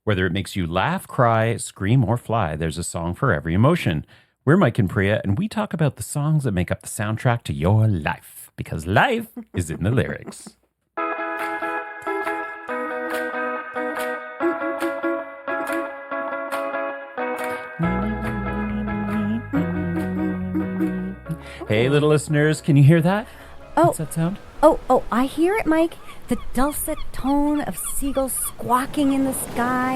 Whether it makes you laugh, cry, scream, or fly, there's a song for every emotion. We're Mike and Priya, and we talk about the songs that make up the soundtrack to your life, because life is in the lyrics. Hey, little listeners, can you hear that? What's that sound? Oh, I hear it, Mike. The dulcet tone of seagulls squawking in the sky.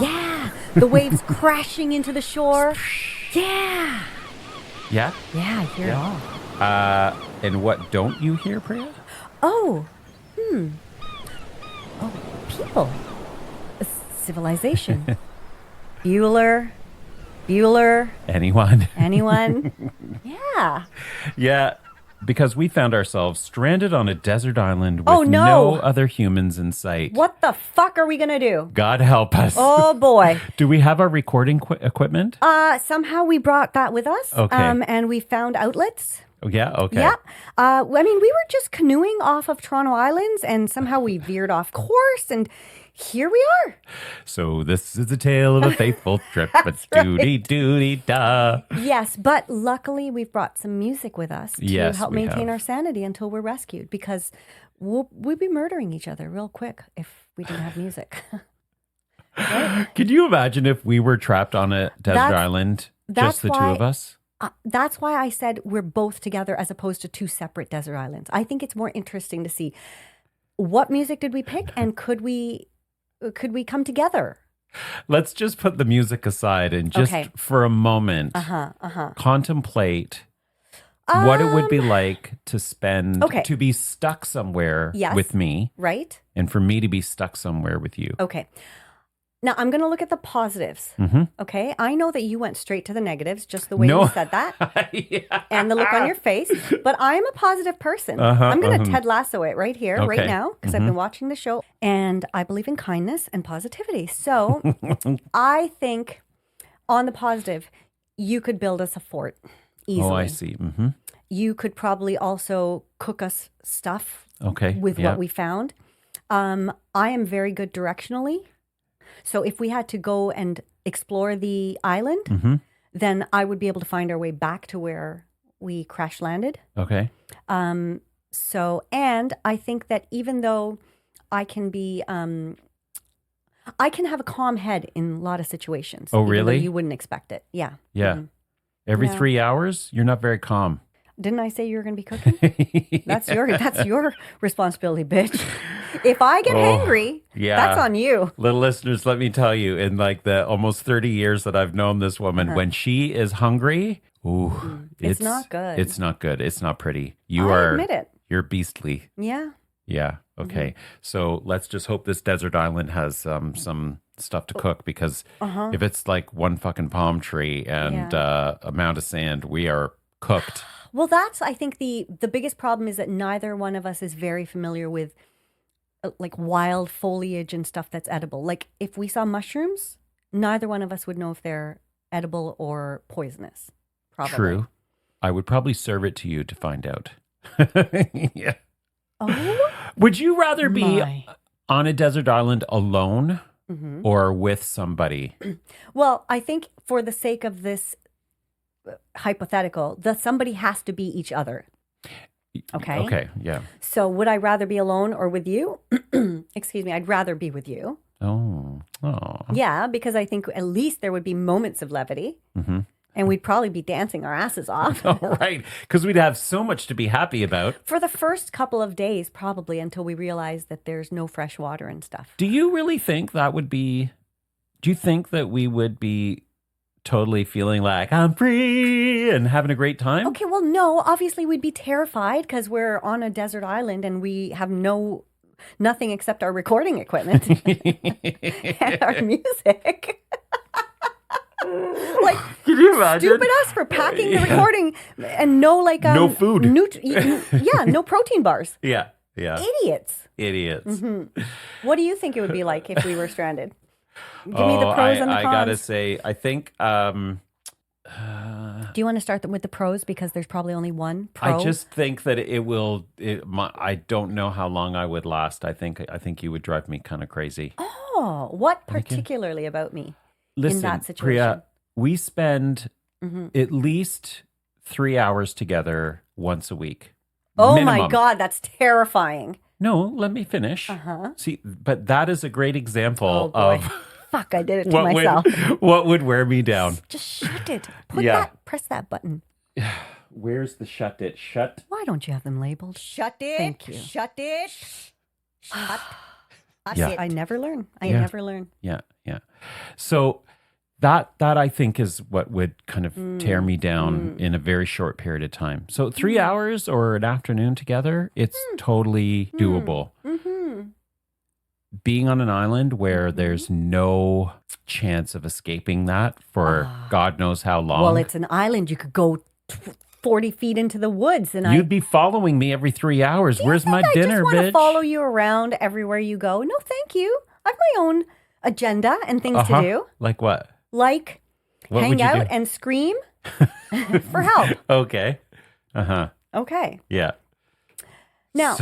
Yeah. The waves crashing into the shore. Yeah. Yeah? Yeah, I hear it all. And what don't you hear, Priya? Oh, people. Civilization. Bueller. Anyone? Yeah. Yeah, because we found ourselves stranded on a desert island with no. no other humans in sight. What the fuck are we going to do? God help us. Oh, boy. Do we have our recording equipment? Somehow we brought that with us. Okay. And we found outlets. Oh, yeah? Okay. Yeah. I mean, we were just canoeing off of Toronto Islands, and somehow we veered off course, and here we are. So this is a tale of a faithful trip. But doody-doody-da. Yes, but luckily we've brought some music with us to help maintain our sanity until we're rescued, because we'd be murdering each other real quick if we didn't have music. Right? Can you imagine if we were trapped on a desert island, just the two of us? That's why I said we're both together as opposed to two separate desert islands. I think it's more interesting to see what music did we pick, and could we come together? Let's just put the music aside and just for a moment contemplate what it would be like to to be stuck somewhere with me. Right. And for me to be stuck somewhere with you. Okay. Now, I'm going to look at the positives, okay? I know that you went straight to the negatives, just the way you said that, and the look on your face, but I'm a positive person. I'm going to Ted Lasso it right here, right now, because I've been watching the show, and I believe in kindness and positivity. So I think on the positive, you could build us a fort easily. Oh, I see. You could probably also cook us stuff with what we found. I am very good directionally. So if we had to go and explore the island, then I would be able to find our way back to where we crash landed. Okay. And I think that even though I can be, I can have a calm head in a lot of situations. Oh, really? You wouldn't expect it. Yeah. Yeah. Every 3 hours, you're not very calm. Didn't I say you were going to be cooking? That's your responsibility, bitch. If I get hangry, that's on you. Little listeners, let me tell you, in like the almost 30 years that I've known this woman, when she is hungry, it's not good. It's not good. It's not pretty. I admit it. You're beastly. Yeah. Yeah. Okay. So let's just hope this desert island has some stuff to cook, because if it's like one fucking palm tree and a mound of sand, we are cooked. Well, that's, I think, the biggest problem is that neither one of us is very familiar with like wild foliage and stuff that's edible. Like if we saw mushrooms, neither one of us would know if they're edible or poisonous. Probably. True. I would probably serve it to you to find out. Yeah. Oh. Would you rather be on a desert island alone or with somebody? Well, I think for the sake of this hypothetical, that somebody has to be each other. Okay. Okay. Yeah. So would I rather be alone or with you? Excuse me. I'd rather be with you. Oh. Yeah, because I think at least there would be moments of levity. And we'd probably be dancing our asses off. All right. Because we'd have so much to be happy about. For the first couple of days, probably, until we realize that there's no fresh water and stuff. Do you really think that would be... Do you think that we would be totally feeling like I'm free and having a great time? Okay, well, no. Obviously, we'd be terrified because we're on a desert island and we have nothing except our recording equipment and our music. Like, can you imagine? Stupid us for packing the recording and no food. No protein bars. Yeah. Idiots. What do you think it would be like if we were stranded? Give me the pros and the cons. I gotta say, I think Do you want to start with the pros because there's probably only one pro? I just think that it will. I don't know how long I would last. I think you would drive me kind of crazy. Oh, what particularly about me in that situation? Priya, we spend at least 3 hours together once a week. Oh minimum. My God, that's terrifying. No, let me finish. See, but that is a great example of. Fuck, I did it to myself. What would wear me down? Just shut it. Press that button. Where's the shut it? Shut. Why don't you have them labeled? Shut it. Thank you. Shut it. Shut it. I never learn. I never learn. Yeah. So that I think is what would kind of tear me down in a very short period of time. So 3 hours or an afternoon together, it's totally doable. Being on an island where there's no chance of escaping that for God knows how long. Well, it's an island. You could go 40 feet into the woods. And you'd be following me every 3 hours. Where's my dinner, bitch? I just want to follow you around everywhere you go. No, thank you. I have my own agenda and things to do. Like what? Like hang out and scream for help. Okay. Okay. Yeah. Now...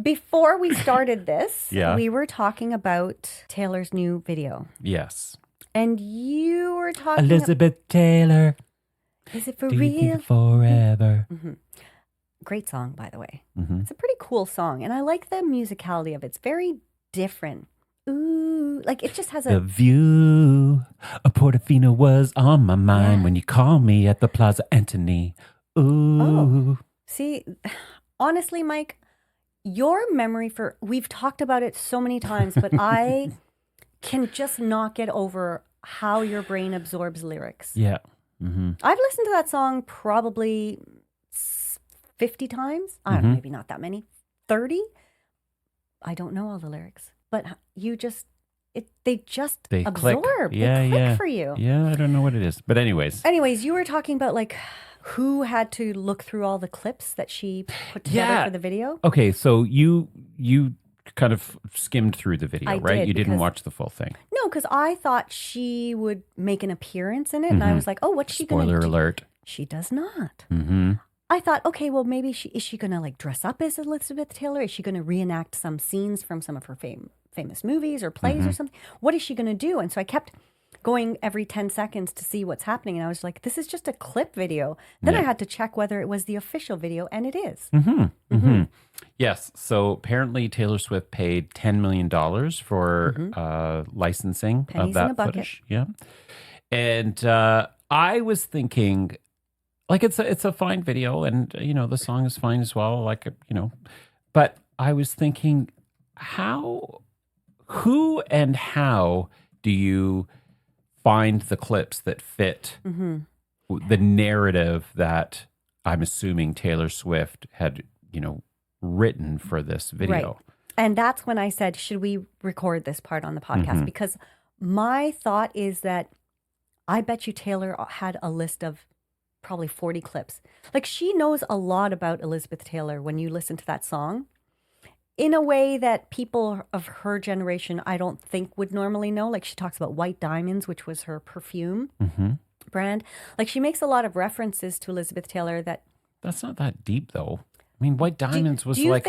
Before we started this, we were talking about Taylor's new video. Yes. And you were talking... Elizabeth Taylor. Is it for real? Forever. Great song, by the way. It's a pretty cool song. And I like the musicality of it. It's very different. Ooh, like it just has a... The view of Portofino was on my mind when you called me at the Plaza Anthony. Ooh. Oh, see, honestly, Mike... Your memory we've talked about it so many times, but I can just not get over how your brain absorbs lyrics. Yeah. I've listened to that song probably 50 times. I don't know, maybe not that many. 30? I don't know all the lyrics, but you just, they absorb. Click. They click for you. Yeah, I don't know what it is. But anyways, you were talking about like, who had to look through all the clips that she put together for the video? Okay, so you kind of skimmed through the video, right? You didn't watch the full thing. No, because I thought she would make an appearance in it, and I was like, "Oh, what's she going to do?" Spoiler alert. She does not. I thought, okay, well, maybe is she going to like dress up as Elizabeth Taylor? Is she going to reenact some scenes from some of her famous movies or plays or something? What is she going to do? And so I kept going every 10 seconds to see what's happening. And I was like, this is just a clip video. Then I had to check whether it was the official video, and it is. Yes. So apparently Taylor Swift paid $10 million for licensing Pennies of that in a bucket. footage. Yeah. And I was thinking, like, it's a fine video, and, the song is fine as well. Like, but I was thinking, who and how do you find the clips that fit the narrative that I'm assuming Taylor Swift had, written for this video. Right. And that's when I said, should we record this part on the podcast? Because my thought is that I bet you Taylor had a list of probably 40 clips. Like, she knows a lot about Elizabeth Taylor when you listen to that song, in a way that people of her generation, I don't think would normally know. Like, she talks about White Diamonds, which was her perfume brand. Like, she makes a lot of references to Elizabeth Taylor that... That's not that deep, though. I mean, White Diamonds was like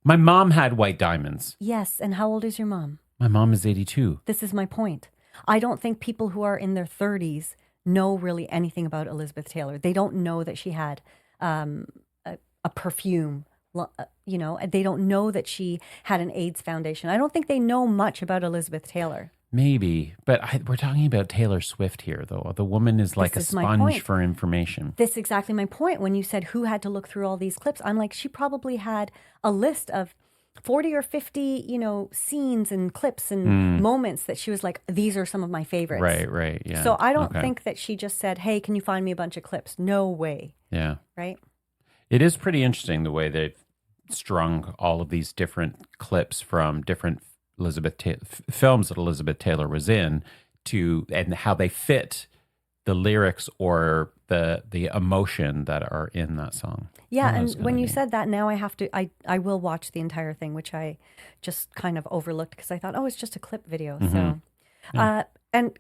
my mom had White Diamonds. Yes, and how old is your mom? My mom is 82. This is my point. I don't think people who are in their 30s know really anything about Elizabeth Taylor. They don't know that she had a perfume. They don't know that she had an AIDS foundation. I don't think they know much about Elizabeth Taylor. Maybe, but we're talking about Taylor Swift here, though. The woman is like a sponge for information. This is exactly my point. When you said who had to look through all these clips, I'm like, she probably had a list of 40 or 50, scenes and clips and moments that she was like, these are some of my favorites. Right, yeah. So I don't think that she just said, hey, can you find me a bunch of clips? No way. Yeah. Right? It is pretty interesting the way they've strung all of these different clips from different films that Elizabeth Taylor was in and how they fit the lyrics or the emotion that are in that song. Yeah, and when you said that, now I have to, I will watch the entire thing, which I just kind of overlooked because I thought, oh, it's just a clip video. So And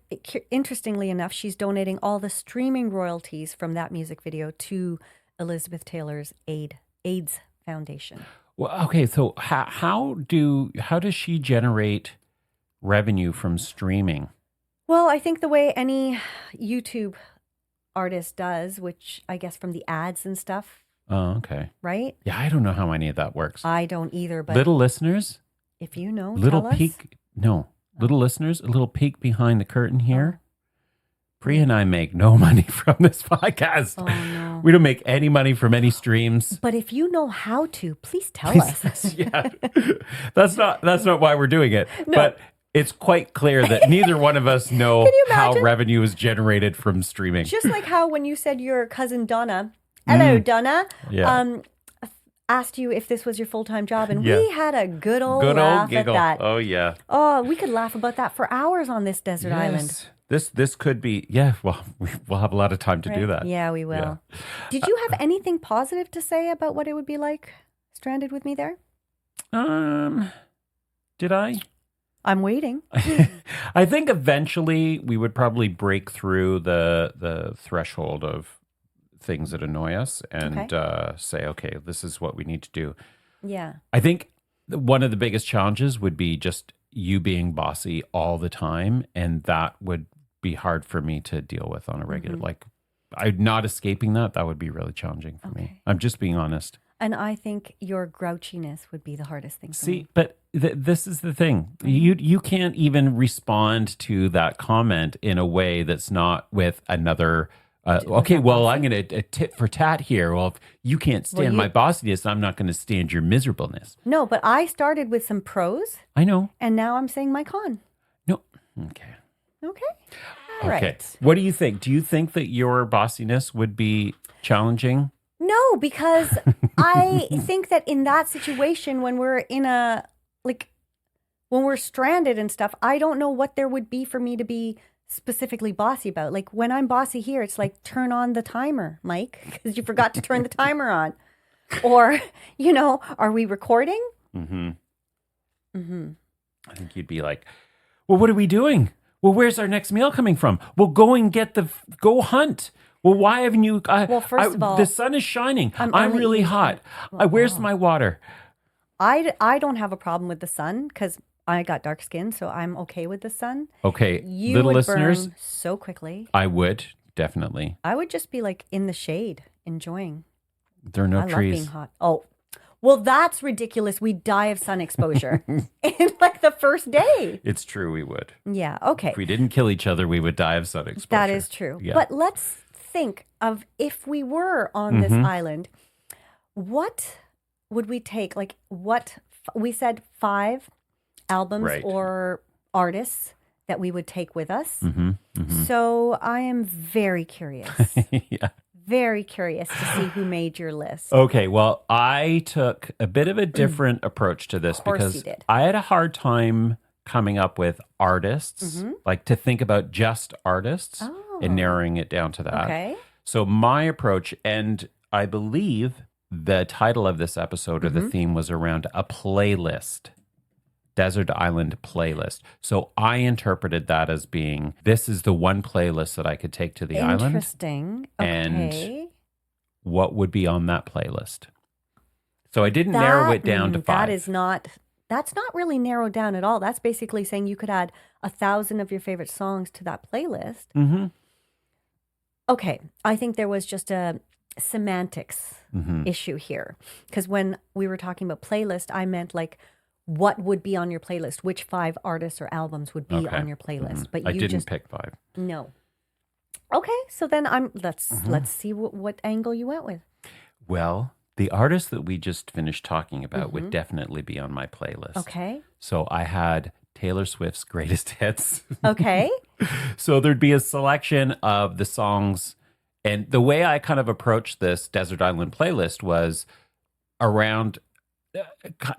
interestingly enough, she's donating all the streaming royalties from that music video to Elizabeth Taylor's AIDS Foundation. Well, okay, so how does she generate revenue from streaming? Well, I think the way any YouTube artist does, which I guess from the ads and stuff. Oh, okay. Right? Yeah, I don't know how any of that works. I don't either, but little listeners, if you know, little tell peek. us. No, little listeners, a little peek behind the curtain here. Priya and I make no money from this podcast. Oh, no. We don't make any money from any streams. But if you know how to, please tell us. Yeah, that's not why we're doing it. No. But it's quite clear that neither one of us know how revenue is generated from streaming. Just like how when you said your cousin Donna, hello Donna, asked you if this was your full-time job, and we had a good old laugh giggle. at that. Oh yeah. Oh, we could laugh about that for hours on this desert island. This could be, well, we'll have a lot of time to do that. Yeah, we will. Yeah. Did you have anything positive to say about what it would be like stranded with me there? Did I? I'm waiting. I think eventually we would probably break through the threshold of things that annoy us and say, okay, this is what we need to do. Yeah. I think one of the biggest challenges would be just you being bossy all the time, and that would be hard for me to deal with on a regular. Like, I'm not escaping that. That would be really challenging for me. I'm just being honest. And I think your grouchiness would be the hardest thing for me. But this is the thing. You can't even respond to that comment in a way that's not with another, okay, well, I'm going to tit for tat here. Well, if you can't stand my bossiness, I'm not going to stand your miserableness. No, but I started with some pros. I know. And now I'm saying my con. No. Okay. Okay. All right. What do you think? Do you think that your bossiness would be challenging? No, because I think that in that situation, when we're in when we're stranded and stuff, I don't know what there would be for me to be specifically bossy about. Like when I'm bossy here, it's like, turn on the timer, Mike, because you forgot to turn the timer on. Or, are we recording? I think you'd be like, well, what are we doing? Well, where's our next meal coming from? Well, go hunt. Well, why haven't you? Well, first of all, the sun is shining. I'm really hot. Where's my water? I don't have a problem with the sun because I got dark skin, so I'm okay with the sun. Okay, you little would listeners, burn so quickly. I would definitely. I would just be like in the shade, enjoying. There are no trees. I love being hot. Oh. Well, that's ridiculous. We'd die of sun exposure in like the first day. It's true, we would. Yeah, okay. If we didn't kill each other, we would die of sun exposure. That is true. Yeah. But let's think of if we were on this island, what would we take? Like we said 5 albums or artists that we would take with us. So I am very curious. Yeah. Very curious to see who made your list. Okay, well, I took a bit of a different approach to this because I had a hard time coming up with artists, like to think about just artists and narrowing it down to that. Okay. So my approach, and I believe the title of this episode or the theme was around a playlist. Desert Island playlist. So I interpreted that as being, this is the one playlist that I could take to the island. Interesting. Okay. And what would be on that playlist? So I didn't narrow it down to 5. That's not really narrowed down at all. That's basically saying you could add 1,000 of your favorite songs to that playlist. Okay. I think there was just a semantics issue here. Because when we were talking about playlist, I meant like, what would be on your playlist? Which 5 artists or albums would be on your playlist? But I didn't pick 5. No. Okay, so then let's see what angle you went with. Well, the artist that we just finished talking about would definitely be on my playlist. Okay. So I had Taylor Swift's greatest hits. Okay. So there'd be a selection of the songs, and the way I kind of approached this Desert Island playlist was around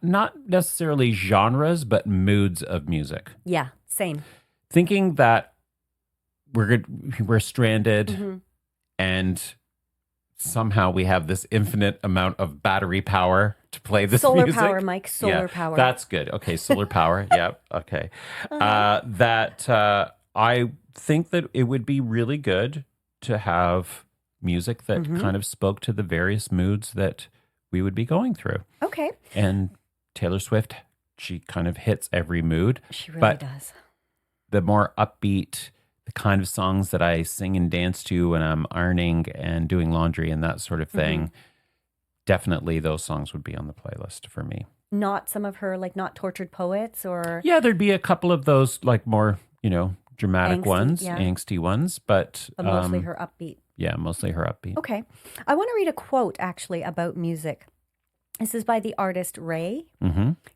not necessarily genres, but moods of music. Yeah, same. Thinking that we're stranded and somehow we have this infinite amount of battery power to play this solar music. Solar power, Mike. Solar power. That's good. Okay, solar power. Yeah. Okay. That I think that it would be really good to have music that kind of spoke to the various moods that we would be going through. Okay. And Taylor Swift, she kind of hits every mood. She really does. The more upbeat, the kind of songs that I sing and dance to when I'm ironing and doing laundry and that sort of thing, definitely those songs would be on the playlist for me. Not some of her, like, not Tortured Poets or... Yeah, there'd be a couple of those, like, more, dramatic angsty ones, but mostly her upbeat. Yeah, mostly her upbeat. Okay. I want to read a quote, actually, about music. This is by the artist Ray,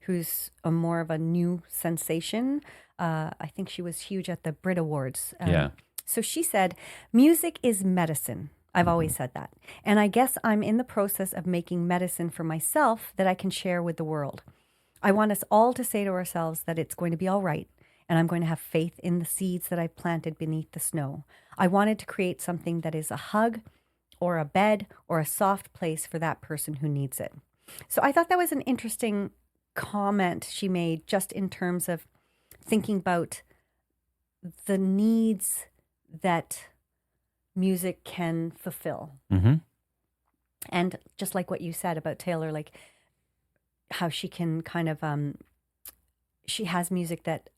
who's more of a new sensation. I think she was huge at the Brit Awards. So she said, music is medicine. I've always said that. And I guess I'm in the process of making medicine for myself that I can share with the world. I want us all to say to ourselves that it's going to be all right. And I'm going to have faith in the seeds that I've planted beneath the snow. I wanted to create something that is a hug or a bed or a soft place for that person who needs it. So I thought that was an interesting comment she made, just in terms of thinking about the needs that music can fulfill. And just like what you said about Taylor, like how she can kind of, she has music that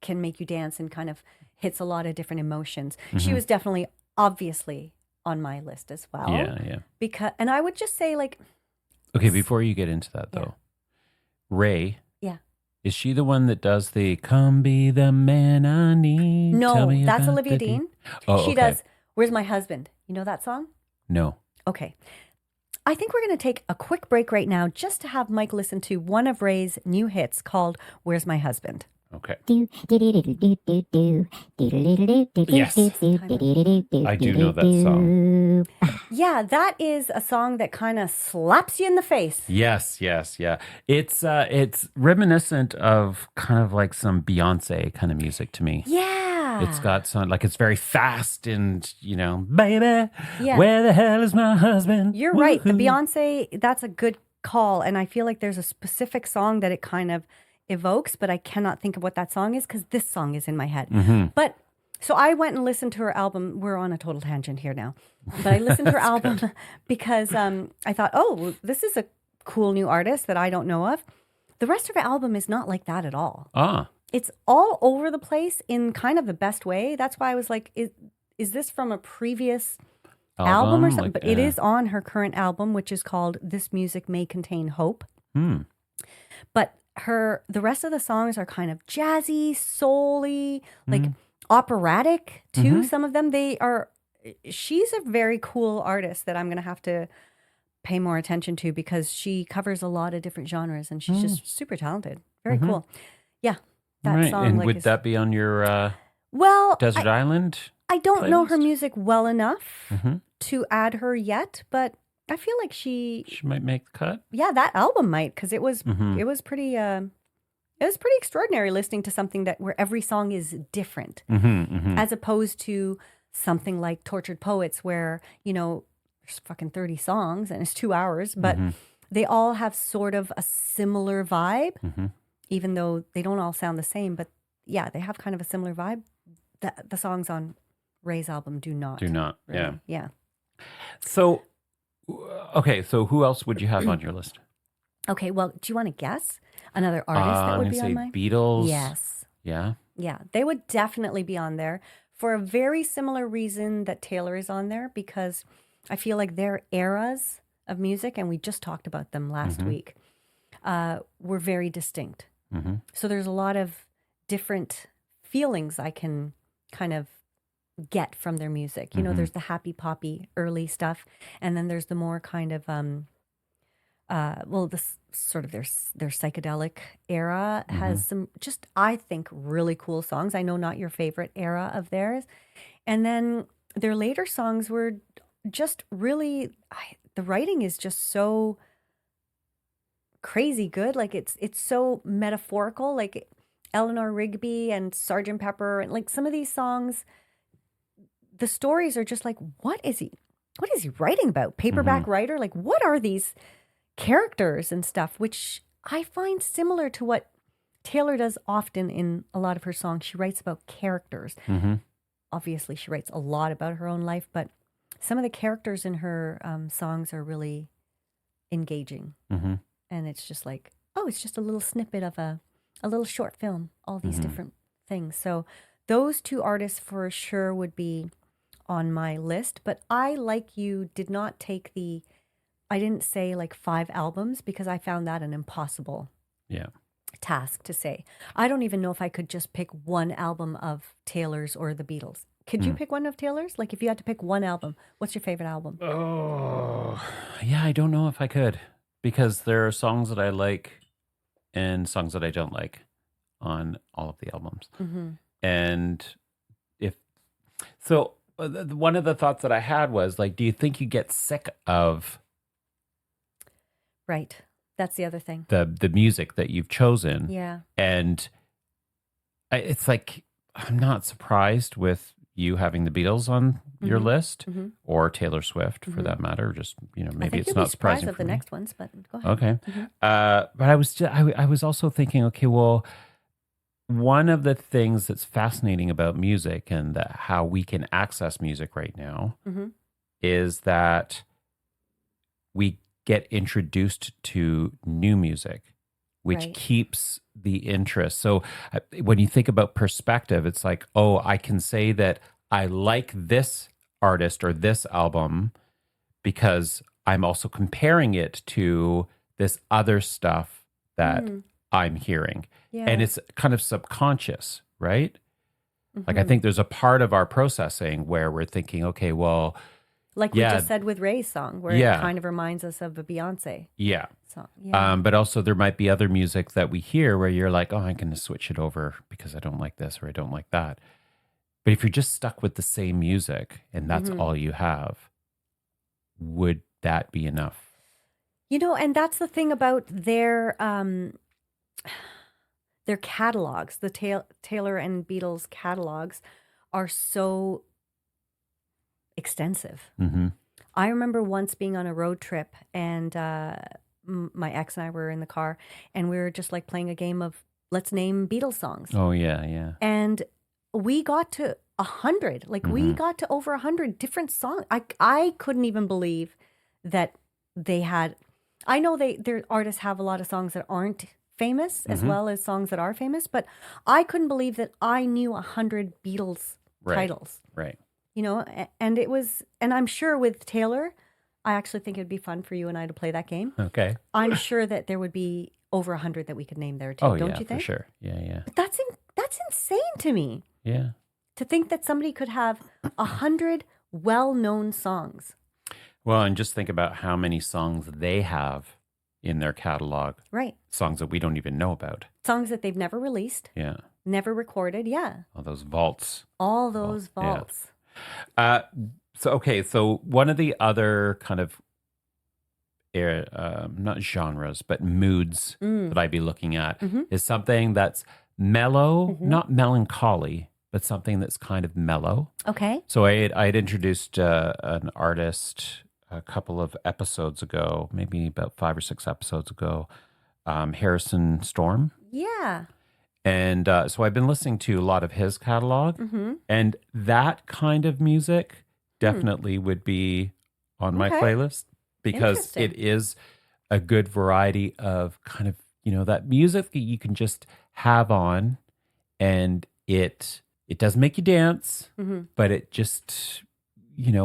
can make you dance and kind of hits a lot of different emotions. She was definitely, obviously, on my list as well. Yeah. And I would just say, like... Okay, before you get into that, though, Ray... Is she the one that does the "Come Be the Man I Need"? No, that's Olivia Dean. Oh, she does "Where's My Husband." You know that song? No. Okay. I think we're going to take a quick break right now just to have Mike listen to one of Ray's new hits called "Where's My Husband." Okay. Yes. I do know that song. Yeah, that is a song that kind of slaps you in the face. Yes, yeah. It's reminiscent of kind of like some Beyonce kind of music to me. Yeah. It's got some, like, it's very fast and, baby, where the hell is my husband? You're right. The Beyonce, that's a good call. And I feel like there's a specific song that it kind of evokes, but I cannot think of what that song is because this song is in my head. But so I went and listened to her album. We're on a total tangent here now, but I listened to her album because I thought, oh, this is a cool new artist that I don't know of. The rest of her album is not like that at all. It's all over the place in kind of the best way. That's why I was like, is this from a previous album or something? Like, but it is on her current album, which is called "This Music May Contain Hope." But the rest of the songs are kind of jazzy, soul-y, like operatic too. Some of them, she's a very cool artist that I'm going to have to pay more attention to because she covers a lot of different genres and she's just super talented. Very cool. Yeah. That song. And would that be on your Desert Island? I don't know her music well enough to add her yet, but I feel like she might make the cut. Yeah, that album might, because it was pretty extraordinary listening to something where every song is different, as opposed to something like Tortured Poets, where there's fucking 30 songs and it's 2 hours, but they all have sort of a similar vibe, even though they don't all sound the same. But yeah, they have kind of a similar vibe. The songs on Ray's album do not. Really. Yeah. So. Okay, so who else would you have on your list? Okay, well, do you want to guess another artist that would be on mine? Beatles. Yes. Yeah? Yeah, they would definitely be on there for a very similar reason that Taylor is on there, because I feel like their eras of music, and we just talked about them last week, were very distinct. So there's a lot of different feelings I can kind of get from their music. There's the happy poppy early stuff, and then there's the more kind of this sort of their psychedelic era has some just, I think, really cool songs. I know not your favorite era of theirs, and then their later songs were just really the writing is just so crazy good. Like it's so metaphorical, like Eleanor Rigby and Sgt. Pepper, and like some of these songs, the stories are just like, what is he writing about? Paperback writer? Like, what are these characters and stuff, which I find similar to what Taylor does often in a lot of her songs, she writes about characters. Mm-hmm. Obviously, she writes a lot about her own life, but some of the characters in her songs are really engaging. Mm-hmm. And it's just like, oh, it's just a little snippet of a little short film, all these different things. So those two artists for sure would be on my list. But I, like you, did not take I didn't say like 5 albums because I found that an impossible task to say. I don't even know if I could just pick one album of Taylor's or the Beatles. Could you pick one of Taylor's? Like if you had to pick one album, what's your favorite album? Oh, yeah, I don't know if I could because there are songs that I like and songs that I don't like on all of the albums. Mm-hmm. And one of the thoughts that I had was like, do you think you get sick of Right. That's the other thing. The music that you've chosen? Yeah. And it's like, I'm not surprised with you having the Beatles on your list or Taylor Swift for that matter. Just, maybe it's not surprising of for the me. next ones, but go ahead. Okay. But I was also thinking, okay, well, one of the things that's fascinating about music and how we can access music right now is that we get introduced to new music, which keeps the interest. So when you think about perspective, it's like, oh, I can say that I like this artist or this album because I'm also comparing it to this other stuff that I'm hearing. Yeah. And it's kind of subconscious, right? Like I think there's a part of our processing where we're thinking, okay, well, like we just said with Ray's song, where it kind of reminds us of a Beyonce song. Yeah. But also there might be other music that we hear where you're like, oh, I'm going to switch it over because I don't like this or I don't like that. But if you're just stuck with the same music and that's all you have, would that be enough? And that's the thing about their catalogs. The Taylor and Beatles catalogs are so extensive. I remember once being on a road trip and my ex and I were in the car and we were just like playing a game of let's name Beatles songs. Oh, yeah. And we got to 100. Like we got to over 100 different songs. I couldn't even believe that they had. I know their artists have a lot of songs that aren't famous as well as songs that are famous, but I couldn't believe that I knew 100 Beatles titles. Right. And I'm sure with Taylor, I actually think it'd be fun for you and I to play that game. Okay. I'm sure that there would be over 100 that we could name there too. Don't you think? For sure. Yeah. But that's insane to me. Yeah. To think that somebody could have 100 well-known songs. Well, and just think about how many songs they have in their catalog. Right. Songs that we don't even know about. Songs that they've never released. Yeah. Never recorded. Yeah. All those vaults. All those vaults. Yeah. So one of the other kind of not genres, but moods that I'd be looking at is something that's mellow, not melancholy, but something that's kind of mellow. Okay. So I had introduced an artist a couple of episodes ago, maybe about 5 or 6 episodes ago, Harrison Storm. Yeah. And so I've been listening to a lot of his catalog, and that kind of music definitely would be on my playlist because it is a good variety of kind of, that music that you can just have on, and it does make you dance, but it just,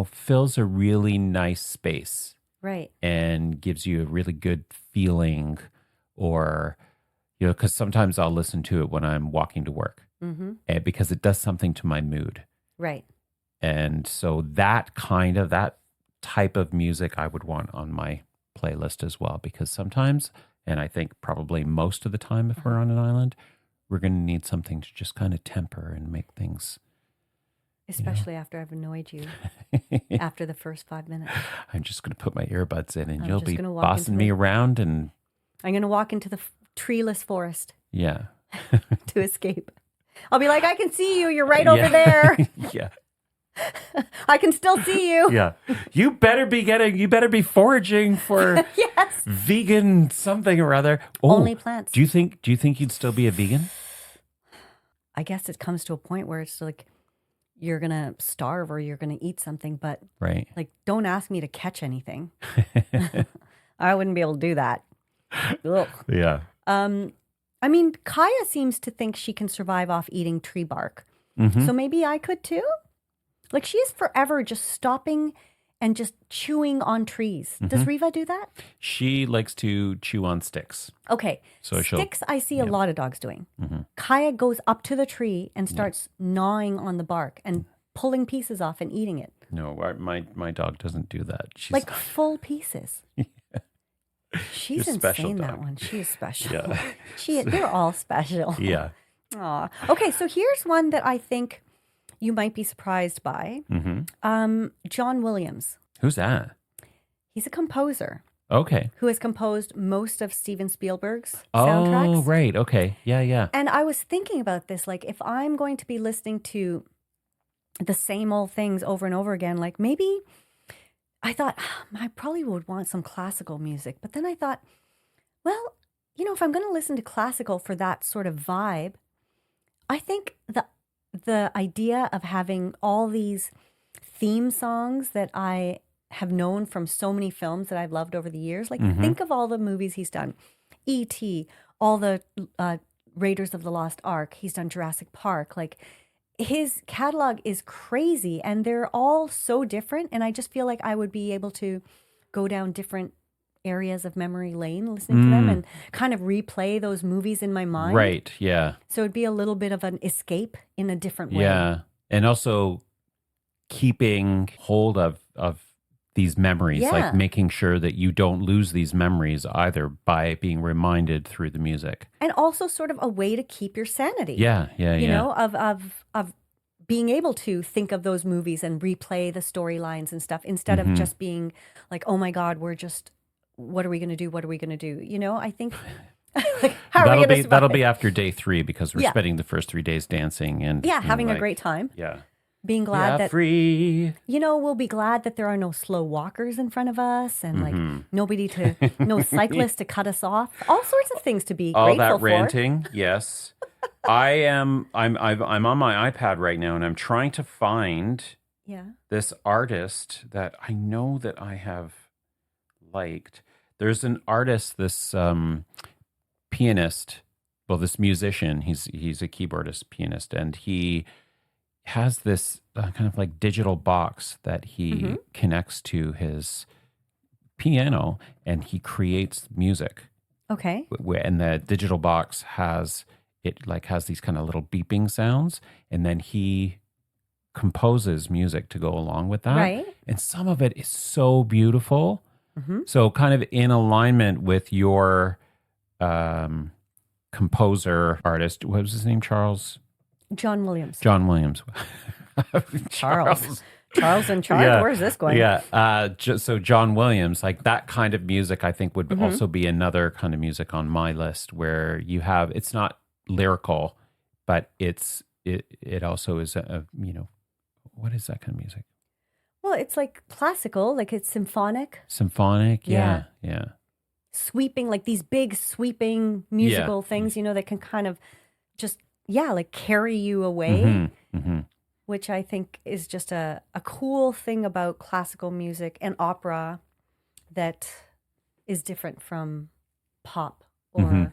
fills a really nice space. Right. And gives you a really good feeling or... because sometimes I'll listen to it when I'm walking to work because it does something to my mood. Right. And so that type of music I would want on my playlist as well, because sometimes, and I think probably most of the time if we're on an island, we're going to need something to just kind of temper and make things. Especially after I've annoyed you after the first 5 minutes. I'm just going to put my earbuds in and you'll be bossing me around and... I'm going to walk into the treeless forest. Yeah. To escape. I'll be like, I can see you. You're right over there. Yeah. I can still see you. Yeah. You better be foraging for Yes. vegan something or other. Oh, only plants. Do you think you'd still be a vegan? I guess it comes to a point where it's like you're going to starve or you're going to eat something, but right. Like don't ask me to catch anything. I wouldn't be able to do that. Ugh. Yeah. I mean, Kaya seems to think she can survive off eating tree bark. Mm-hmm. So maybe I could too. Like she is forever just stopping and just chewing on trees. Mm-hmm. Does Riva do that? She likes to chew on sticks. Okay. So sticks I see a lot of dogs doing. Mm-hmm. Kaya goes up to the tree and starts gnawing on the bark and pulling pieces off and eating it. No, my dog doesn't do that. She's like full pieces. She's insane, that one. She is special. Yeah. They're all special. Yeah. Aw. Okay, so here's one that I think you might be surprised by. Mm-hmm. John Williams. Who's that? He's a composer. Okay. Who has composed most of Steven Spielberg's soundtracks. Oh, right. Okay. Yeah. And I was thinking about this, like if I'm going to be listening to the same old things over and over again, like maybe I thought I probably would want some classical music. But then I thought, well, if I'm going to listen to classical for that sort of vibe, I think the idea of having all these theme songs that I have known from so many films that I've loved over the years, like think of all the movies he's done. E.T., all the Raiders of the Lost Ark, he's done Jurassic Park, like his catalog is crazy and they're all so different. And I just feel like I would be able to go down different areas of memory lane listening to them and kind of replay those movies in my mind. Right. Yeah. So it'd be a little bit of an escape in a different way. Yeah. And also keeping hold of these memories, like making sure that you don't lose these memories either by being reminded through the music. And also sort of a way to keep your sanity. Yeah. You know, of being able to think of those movies and replay the storylines and stuff instead of just being like, oh my God, what are we going to do? What are we going to do? I think like, how are we going to survive? That'll be after day 3 because we're spending the first 3 days dancing and having a great time. Yeah. Being glad that free. We'll be glad that there are no slow walkers in front of us and like no cyclists to cut us off. All sorts of things to be all grateful that for. ranting, yes. I'm on my iPad right now and I'm trying to find this artist that I know that I have liked. There's an artist, this pianist, this musician. He's a keyboardist, pianist, and he has this kind of like digital box that he connects to his piano and he creates music. Okay. And the digital box has these kind of little beeping sounds and then he composes music to go along with that. Right. And some of it is so beautiful. Mm-hmm. So kind of in alignment with your composer, artist, what was his name? John Williams. Charles. Charles in charge? Yeah. Where's this going? Yeah. So John Williams, like that kind of music, I think would also be another kind of music on my list where it's not lyrical, but it also is what is that kind of music? Well, it's like classical, like it's symphonic. Symphonic, yeah. Sweeping, like these big sweeping musical things, that can kind of just like carry you away, which I think is just a cool thing about classical music and opera that is different from pop or,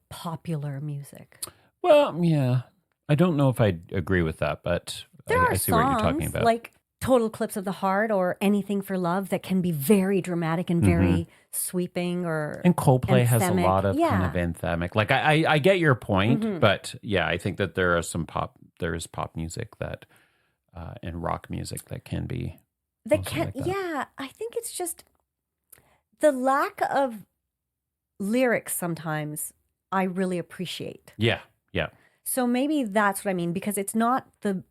popular music. Well, yeah. I don't know if I agree with that, but I see what you're talking about. Like Total Eclipse of the Heart or Anything for Love that can be very dramatic and very sweeping and Coldplay anthemic. Has a lot of kind of anthemic. Like I get your point, but I think that there is pop music that and rock music that can be I think it's just the lack of lyrics sometimes I really appreciate. Yeah. So maybe that's what I mean, because it's not the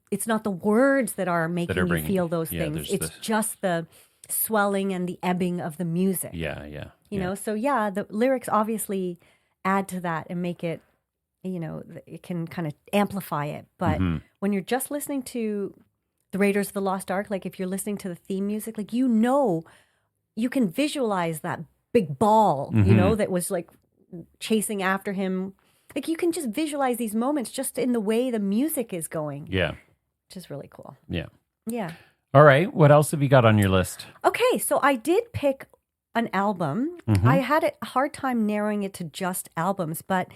words that are making you feel those things. It's just the swelling and the ebbing of the music. Yeah. You know, so the lyrics obviously add to that and make it, it can kind of amplify it. But when you're just listening to the Raiders of the Lost Ark, like if you're listening to the theme music, like, you can visualize that big ball, that was like chasing after him. Like you can just visualize these moments just in the way the music is going. Yeah. Which is really cool. Yeah. Yeah. All right. What else have you got on your list? Okay. So I did pick an album. I had a hard time narrowing it to just albums, but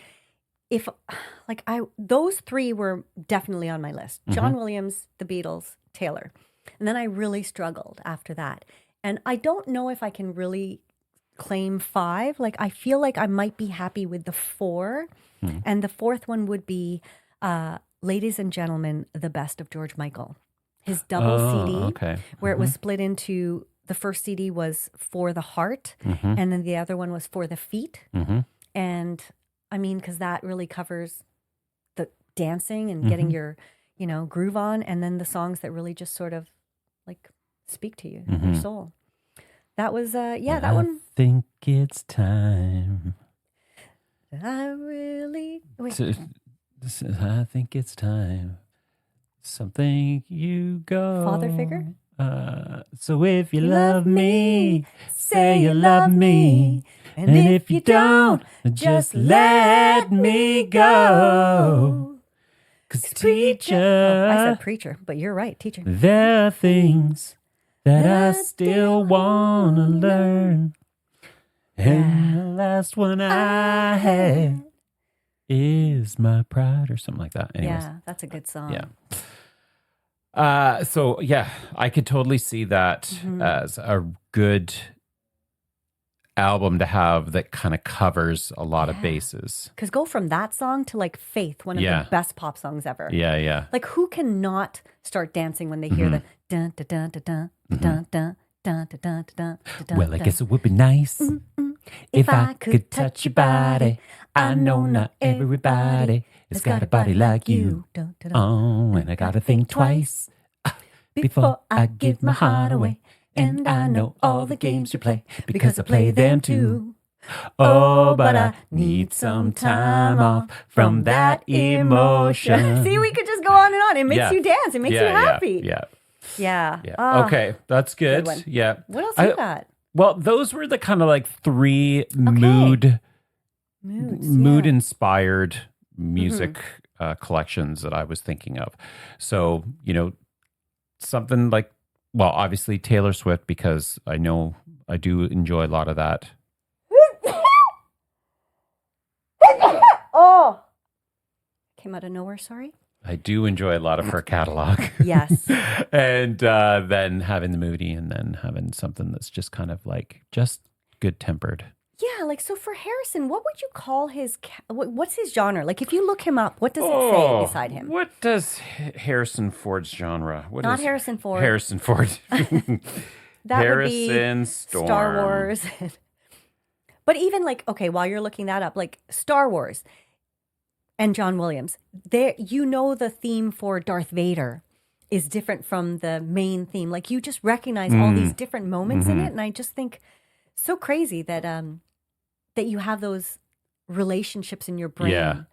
those three were definitely on my list. John Williams, The Beatles, Taylor. And then I really struggled after that. And I don't know if I can really claim 5. Like I feel like I might be happy with the 4. And the 4th one would be Ladies and Gentlemen, The Best of George Michael. His double CD, where it was split into, the first CD was For the Heart, and then the other one was For the Feet. And I mean, because that really covers the dancing and getting your, groove on, and then the songs that really just sort of like speak to you, your soul. That was, that one. I think it's time. I think it's time. Something you go. Father figure? So if you love me, say you love me. And if you don't, just let me go. 'Cause teacher. I said preacher, but you're right, teacher. There are things that I still want to learn. And the last one I had is my pride, or something like that. Anyways. Yeah, that's a good song. Yeah. So yeah, I could totally see that as a good album to have that kind of covers a lot of bases. Because go from that song to like Faith, one of the best pop songs ever. Yeah, yeah. Like who cannot start dancing when they hear the dun dun dun dun dun dun dun dun dun dun dun. Well, I guess it would be nice if I could touch your body. I know not everybody has got a body like you. Oh, and I gotta think twice before I give my heart away. And I know all the games you play because I play them too. Oh, but I need some time off from that emotion. See, we could just go on and on. It makes you dance. It makes you happy. Yeah. Oh, okay, that's good. Yeah. What else you got? Well, those were the kind of like 3 mood-inspired music collections that I was thinking of. So, something like, well, obviously Taylor Swift, because I know I do enjoy a lot of that. Oh, came out of nowhere, sorry. I do enjoy a lot of her catalog. Yes. And then having the moody, and then having something that's just kind of like just good tempered. Yeah, like, so for Harrison, what would you call his, what's his genre? Like, if you look him up, what does it say beside him? What does Harrison Ford's genre? Not Harrison Ford. Harrison Ford. That Harrison would be Storm. Star Wars. But even like, okay, while you're looking that up, like Star Wars and John Williams, there, the theme for Darth Vader is different from the main theme. Like, you just recognize all these different moments in it. And I just think so crazy that that you have those relationships in your brain,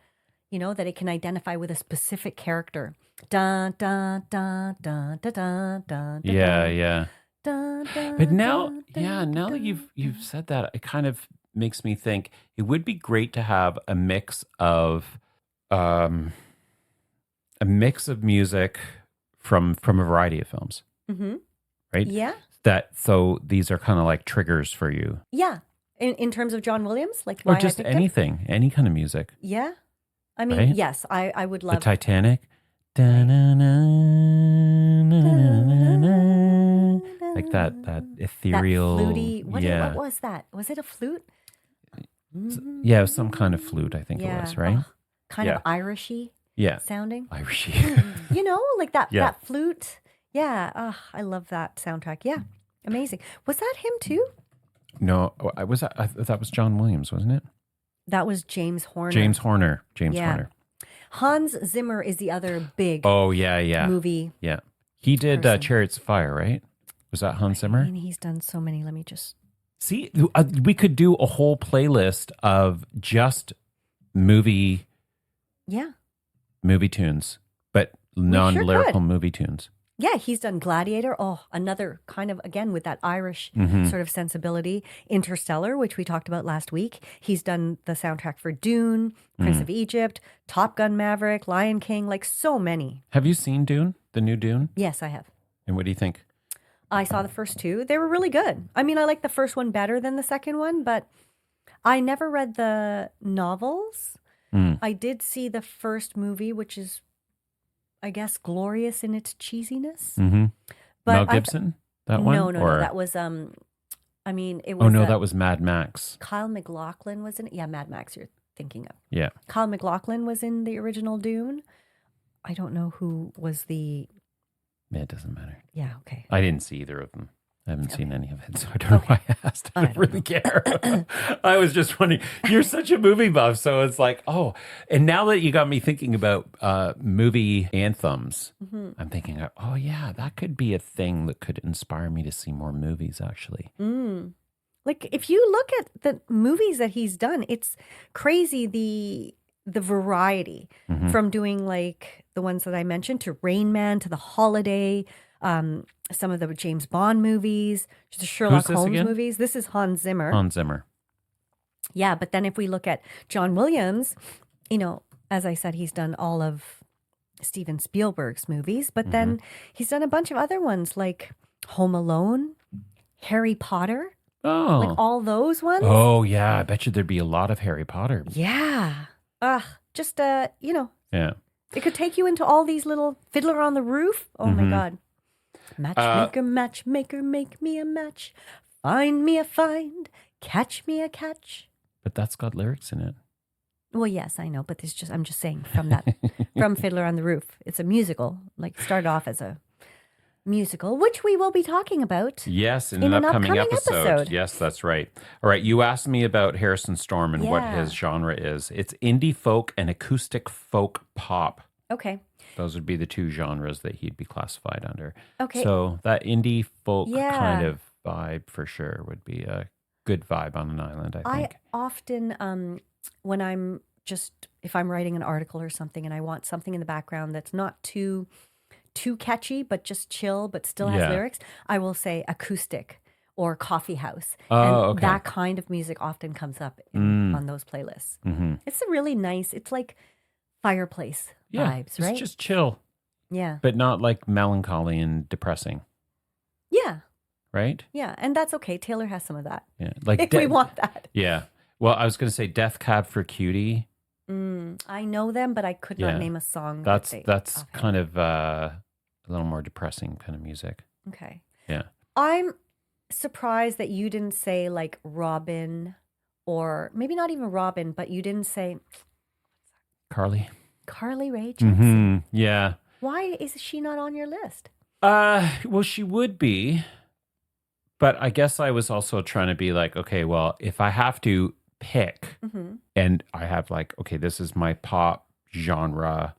that it can identify with a specific character. Dun, dun, dun, dun, dun, dun, dun, Yeah. dun, dun, But now, dun, now that you've said that, it kind of makes me think it would be great to have a mix of music from a variety of films. Right? Yeah. So these are kind of like triggers for you. Yeah. In terms of John Williams, like or just anything, any kind of music. Yeah. I mean, right? yes, I would love the Titanic. Like that ethereal. That fluty. What was that? Was it a flute? Yeah, it was some kind of flute, I think it was, right? Kind of Irishy sounding. Irishy. Like that flute. Yeah. I love that soundtrack. Yeah. Amazing. Was that him too? No, I that was John Williams, wasn't it? That was James Horner. James Horner. Hans Zimmer is the other big movie. Yeah. He did Chariots of Fire, right? Was that Hans Zimmer? I mean, he's done so many. Let me just... See, we could do a whole playlist of just movie tunes, but non-lyrical movie tunes. Yeah, he's done Gladiator. Oh, another kind of, again, with that Irish sort of sensibility. Interstellar, which we talked about last week. He's done the soundtrack for Dune, Prince of Egypt, Top Gun Maverick, Lion King, like so many. Have you seen Dune, the new Dune? Yes, I have. And what do you think? I saw the first two. They were really good. I mean, I like the first one better than the second one, but I never read the novels. I did see the first movie, which is, I guess, glorious in its cheesiness. But Mel Gibson, that one? No. That was, I mean, it was. Oh, no, that was Mad Max. Kyle MacLachlan was in it. Yeah, Mad Max you're thinking of. Yeah. Kyle MacLachlan was in the original Dune. I don't know who was the... Yeah, it doesn't matter. Yeah, okay. I didn't see either of them. I haven't seen any of it, so I don't know why I asked. I don't really care. I was just wondering, you're such a movie buff, so it's like, oh. And now that you got me thinking about movie anthems, I'm thinking, oh yeah, that could be a thing that could inspire me to see more movies, actually. Like, if you look at the movies that he's done, it's crazy the variety from doing like the ones that I mentioned to Rain Man to The Holiday, some of the James Bond movies, the Sherlock Holmes movies. This is Hans Zimmer. Hans Zimmer. Yeah, but then if we look at John Williams, you know, as I said, he's done all of Steven Spielberg's movies, but then he's done a bunch of other ones like Home Alone, Harry Potter. Oh. Like all those ones. Oh, yeah. I bet you there'd be a lot of Harry Potter. Yeah. Just, you know. Yeah. It could take you into all these little Fiddler on the Roof. Oh, my God. Matchmaker, matchmaker, make me a match. Find me a find. Catch me a catch. But that's got lyrics in it. Well, yes, I know. But I'm just saying from Fiddler on the Roof. It's a musical. Like, started off as a musical, which we will be talking about. Yes, in an upcoming episode. Yes, that's right. All right, you asked me about Harrison Storm and what his genre is. It's indie folk and acoustic folk pop. Okay. Those would be the two genres that he'd be classified under. Okay. So that indie folk kind of vibe for sure would be a good vibe on an island, I think. I often, when I'm just, if I'm writing an article or something and I want something in the background that's not too catchy, but just chill, but still has lyrics, I will say acoustic or coffee house. And that kind of music often comes up on those playlists. It's a really nice, it's like fireplace vibes, right? It's just chill. Yeah. But not like melancholy and depressing. Yeah. Right? Yeah. And that's okay. Taylor has some of that. Yeah. Like if we want that. Yeah. Well, I was going to say Death Cab for Cutie. I know them, but I could not name a song. That's kind of a little more depressing kind of music. Okay. Yeah. I'm surprised that you didn't say like Robin, or maybe not even Robin, but you didn't say Carly Rae Jepsen. Yeah. Why is she not on your list? Well, she would be, but I guess I was also trying to be like, okay, well, if I have to pick and I have like, okay, this is my pop genre,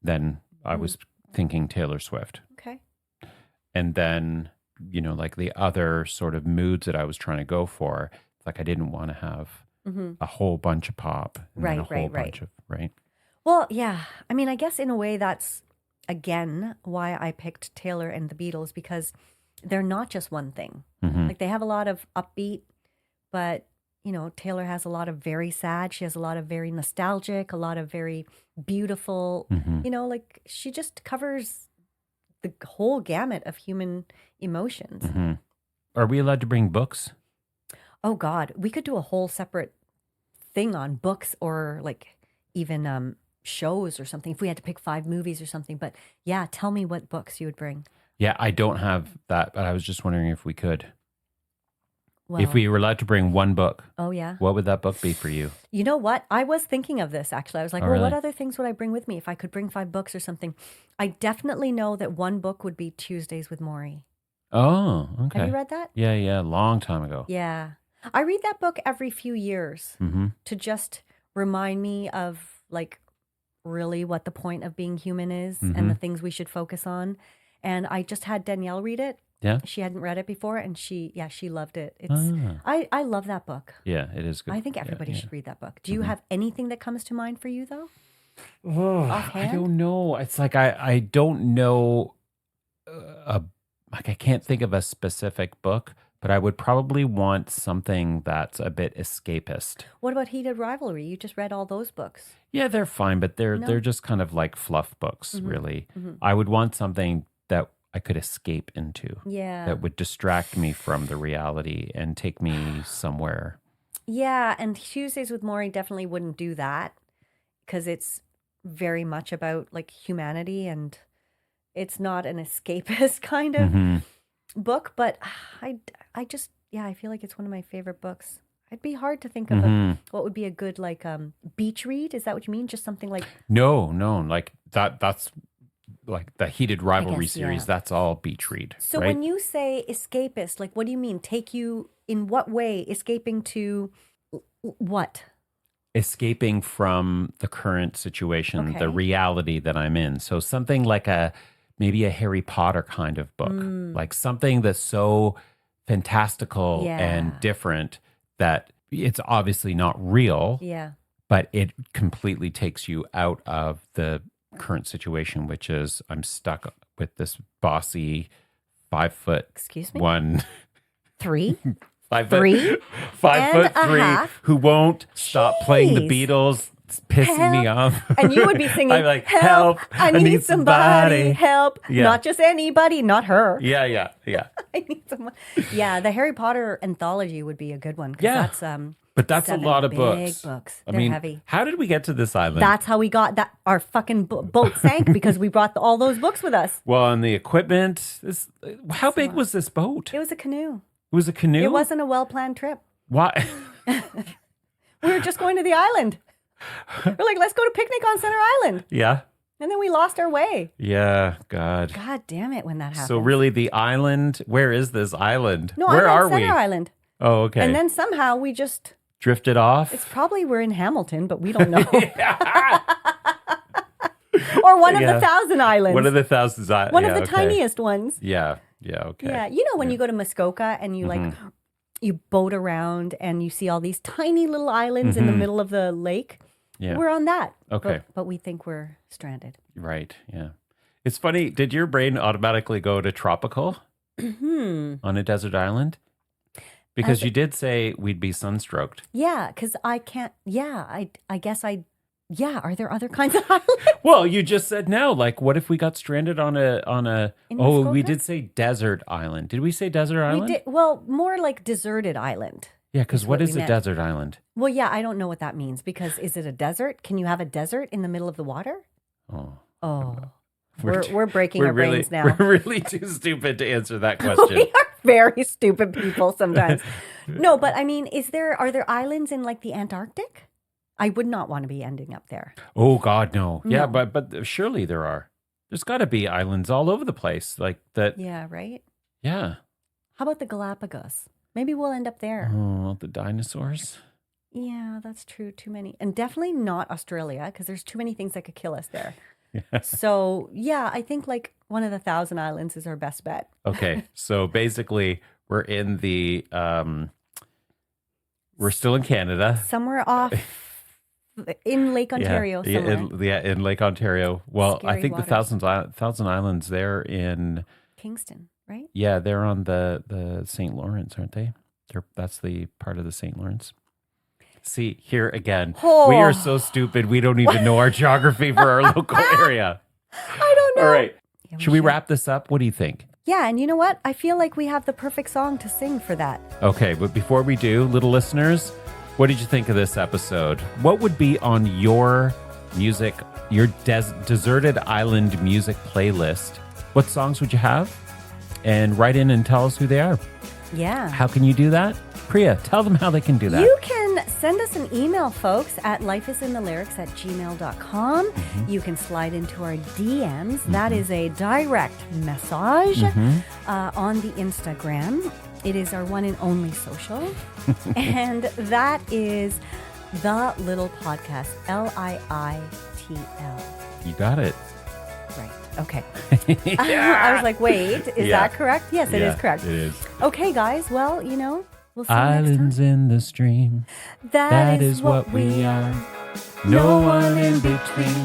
then I was thinking Taylor Swift. Okay. And then, you know, like the other sort of moods that I was trying to go for, like I didn't want to have a whole bunch of pop and then a whole bunch of, right? Well, yeah. I mean, I guess in a way that's, again, why I picked Taylor and the Beatles, because they're not just one thing. Like they have a lot of upbeat, but, you know, Taylor has a lot of very sad. She has a lot of very nostalgic, a lot of very beautiful, you know, like she just covers the whole gamut of human emotions. Are we allowed to bring books? Oh, God. We could do a whole separate thing on books or like even shows or something if we had to pick 5 movies or something. But yeah, tell me what books you would bring. Yeah, I don't have that, but I was just wondering if we could. Well, if we were allowed to bring one book. Oh, yeah. What would that book be for you? You know what? I was thinking of this, actually. I was like, what other things would I bring with me if I could bring 5 books or something? I definitely know that one book would be Tuesdays with Morrie. Oh, okay. Have you read that? Yeah, long time ago. Yeah. I read that book every few years to just remind me of like really what the point of being human is and the things we should focus on. And I just had Danielle read it. Yeah. She hadn't read it before and she loved it. It's I love that book. Yeah, it is good. I think everybody should read that book. Do you have anything that comes to mind for you though? Oh, I don't know. It's like I don't know like I can't think of a specific book, but I would probably want something that's a bit escapist. What about Heated Rivalry? You just read all those books. Yeah, they're fine, but they're just kind of like fluff books, really. I would want something that I could escape into. Yeah. That would distract me from the reality and take me somewhere. Yeah, and Tuesdays with Maury definitely wouldn't do that because it's very much about like humanity, and it's not an escapist kind of book, but I feel like it's one of my favorite books. It'd be hard to think of what would be a good like beach read. Is that what you mean? Just something like No, like that's like the Heated Rivalry series. That's all beach read. So right? When you say escapist, like what do you mean? Take you in what way? Escaping to what? Escaping from the current situation, the reality that I'm in. So something like maybe a Harry Potter kind of book, like something that's so fantastical and different that it's obviously not real, but it completely takes you out of the current situation, which is I'm stuck with this bossy 5 foot. Excuse me? 3? 5 foot 5'3" who won't stop playing the Beatles. It's pissing me off. And you would be singing, I'm like, help, I need somebody, help. Yeah. Not just anybody, not her. Yeah. I need someone. Yeah, the Harry Potter anthology would be a good one. Yeah. But that's a lot of books. Big books. I They're mean, heavy. How did we get to this island? That's how we got that. Our fucking boat sank because we brought all those books with us. Well, and the equipment. How big was this boat? It was a canoe. It was a canoe? It wasn't a well-planned trip. Why? We were just going to the island. We're like, let's go to picnic on Center Island. Yeah. And then we lost our way. Yeah, God. God damn it when that happened. So really the island, where is this island? No, where I'm on are we? Center Island. Oh, okay. And then somehow we just... drifted off? It's probably we're in Hamilton, but we don't know. Or one of the 1,000 islands. One of the 1,000 islands. One of the tiniest ones. Yeah, okay. Yeah, you know when you go to Muskoka and you like you boat around and you see all these tiny little islands in the middle of the lake? Yeah. We're on that. Okay. But we think we're stranded. Right, yeah. It's funny, did your brain automatically go to tropical on a desert island? Because you did say we'd be sunstroked. Yeah, because I can't, I guess are there other kinds of islands? Well, you just said no. Like, what if we got stranded on a we did say desert island. Did we say desert island? We did, well, more like deserted island. Yeah, because what is a desert island? Well, yeah, I don't know what that means because is it a desert? Can you have a desert in the middle of the water? Oh. We're breaking our brains now. We're really too stupid to answer that question. We are very stupid people sometimes. No, but I mean, are there islands in like the Antarctic? I would not want to be ending up there. Oh God, no. Yeah, but surely there are. There's got to be islands all over the place like that. Yeah, right? Yeah. How about the Galapagos? Maybe we'll end up there. Oh, the dinosaurs. Yeah, that's true. Too many. And definitely not Australia because there's too many things that could kill us there. So, yeah, I think like one of the 1,000 islands is our best bet. Okay. So basically, we're in we're still in Canada. Somewhere off in Lake Ontario. In Lake Ontario. Well, Scary I think waters. the 1,000 Islands, they're in Kingston, right? Yeah, they're on the St. Lawrence, aren't they? That's the part of the St. Lawrence. See, here again, we are so stupid. We don't even know our geography for our local area. I don't know. All right. Yeah, should we wrap this up? What do you think? Yeah, and you know what? I feel like we have the perfect song to sing for that. Okay, but before we do, little listeners, what did you think of this episode? What would be on your music, your deserted island music playlist? What songs would you have? And write in and tell us who they are. Yeah. How can you do that? Priya, tell them how they can do that. You can send us an email, folks, at lifeisinthelyrics@gmail.com. Mm-hmm. You can slide into our DMs. Mm-hmm. That is a direct message on the Instagram. It is our one and only social. And that is The Little Podcast, LIITL. You got it. Right. Okay. I was like, wait, is that correct? Yes, it is correct. It is. Okay, guys. Well, we'll see you next time. Islands in the stream. That is what we are. No one in between.